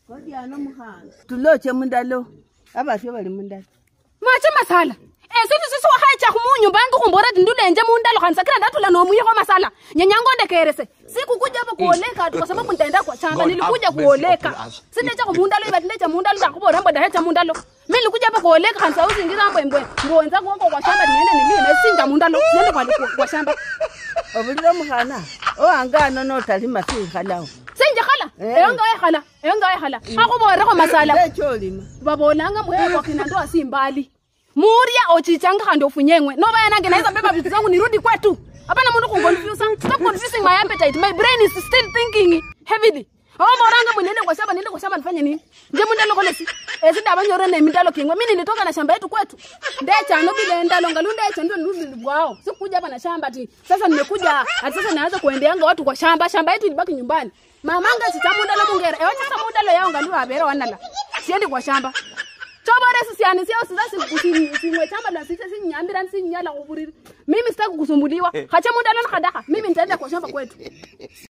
Kodi ana muhanga. Tuloche mundalo. Abafyo bali mundalo. Mache masala. Sisi wahacha kumunyu bangu kumbora ndule nje mundalo kanisa kila ndatula no muyiho masala. Nyanyango ndekerese. Sikukuja hapa kuoleka tu kwa sababu nitaenda kwa shamba nilikuja kuoleka. Sinacha kumundalo ibatilecha mundalo zakubora mbo dahecha mundalo. Mimi nilikuja hapa kuoleka kanisa uzingiza mbwe ngoenza kuoko kwa shamba niende nilime singa mundalo siende kwa shamba. Obulilo muhana. Angano no talima si khalao. Senje khala. Eyonga khala. Akubora kwa masala. Echolima. Babonanga mwe kwa kinando asimbali. Muria ochichanga khande ofunyengwe. No bayana ke naiza beba vitu zangu nirudi kwetu. Hapana mundu kungonfuse. Stop confusing my appetite. My brain is still thinking heavily. Moranga munene kwa shamba nifanye nini? Nje mundalo kolesi. Sida abanyore na mindalo kingwe. Mimi nilitoka na shamba yetu kwetu. Ndecha no bile ndalo ngalunda echa ndio nirudi bwao. Sikuja hapa na shamba ati. Sasa nimekuja ati sasa naanza kuendeanga watu kwa shamba. Shamba yetu ilibaki nyumbani. Mamanga sitamundalo mungera. Wacha mundalo yao ngalua abera wanala. Siendi kwa shamba. Chobore sisiani sio sasa simwe chamba la sisi nyambira nyala kuburiri. Mimi sitaki kusumbuliwa. Hacha mundalo nakadaka. Mimi nitaenda kwa shamba kwetu.